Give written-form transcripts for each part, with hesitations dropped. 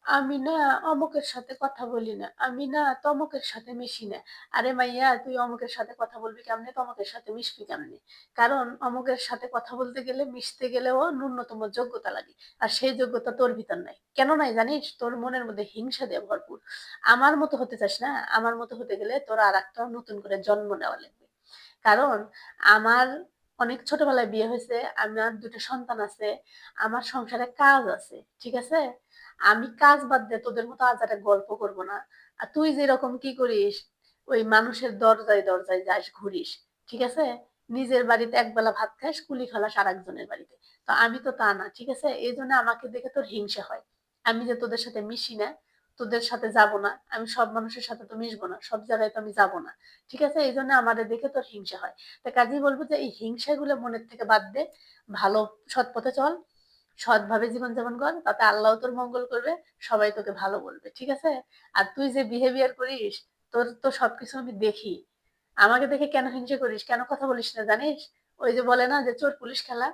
আমি না অমুকের সাথে কথা বলি না। আমি না তমুকের সাথে মিশি না। আরে মাইয়া তুই অমুকের সাথে কথা বলবি কেমনে? তমুকের সাথে মিশবি কেমনে? কারণ অমুকের সাথে কথা বলতে গেলে, মিশতে গেলেও ন্যূনতম যোগ্যতা লাগে। আর সেই যোগ্যতা তোর ভিতর নাই। কেন নাই জানিস? তোর মনের মধ্যে হিংসা দিয়ে ভরপুর। আমার মতো হতে চাস না? আমার মতো হতে গেলে তোর আরেকটা নতুন করে জন্ম নেওয়া লাগবে। কারণ আমার অনেক ছোটবেলায় বিয়ে হইছে। আমার ২ টা সন্তান আছে। আমার সংসারে কাজ আছে। ঠিক আছে? আমি কাজ বাদ দিয়ে তোদের মতো আজেবাজে গল্প করব না। আর তুই যেরকম কি করিস, ওই মানুষের দরজায়, দরজায় যাস ঘুরিস। ঠিক আছে? নিজের বাড়িতে একবেলা ভাত খাস, কুলি খালাস আরেকজনের বাড়িতে। তো আমি তো তা না। ঠিক আছে? এজন্য আমাকে দেখে তোর হিংসা হয়। আমি যে তোদের সাথে মিশি না, তোদের সাথে যাব না। আমি সব মানুষের সাথে তো মিশবো না। সব জায়গায় তো আমি যাব না। ঠিক আছে? এজন্য আমারে দেখে তোর হিংসা হয়। তো কাজেই বলব যে এই হিংসাগুলো মনের থেকে বাদ দে। ভালো সৎ পথে চল। সৎভাবে জীবনযাপন কর। তাতে আল্লাহও তোর মঙ্গল করবে। সবাই তোকে ভালো বলবে। ঠিক আছে? আর তুই যে বিহেভিয়ার করিস, তোর তো সবকিছু আমি দেখি। আমাকে দেখে কেন হিংসা করিস? কেন কথা বলিস না জানিস? ওই যে বলে না যে চোর পুলিশ খেলা?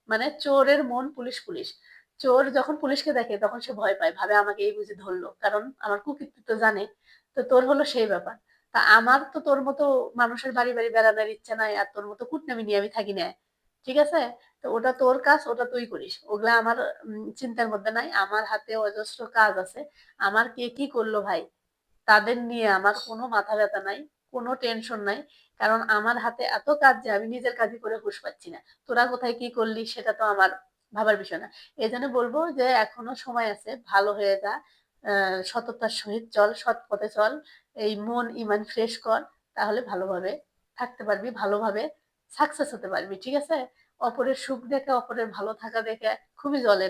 মানে চোরের মন পুলিশ, পুলিশ। চোর যখন পুলিশকে দেখে তখন সে ভয় পায়। ভাবে আমাকে এই বুঝি ধরলো। কারণ আমার কুকীর্তি তো জানে। তো তোর হলো সেই ব্যাপার। তা আমার তো তোর মতো মানুষের বাড়ি, বাড়ি বেড়ানোর ইচ্ছা নাই। আর তোর মতো কুটনামি নিয়ে আমি থাকি না। ঠিক আছে? তো ওটা তোর কাজ, ওটা তুই করিস। ওগুলা আমার চিন্তার মধ্যে নাই। আমার হাতে অজস্র কাজ আছে। আমার কে কি করলো ভাই? তাদের নিয়ে আমার কোনো মাথা ব্যথা নাই, কোনো টেনশন নাই। কারণ আমার হাতে এত কাজ যে আমি নিজের কাজই করে হুঁশ পাচ্ছি না। তোরা কোথায় কি করলি সেটা তো আমার ভাবার বিষয় না। এজন্য বলবো যে এখনো সময় আছে, ভালো হয়ে যা। সততার সহিত চল, সৎ পথে চল। এই মন ইমান ফ্রেশ কর। তাহলে ভালোভাবে থাকতে পারবি, ভালোভাবে সাকসেস হতে পারবি। ঠিক আছে? অপরের সুখ দেখে, অপরের ভালো থাকা দেখে খুবই জ্বলে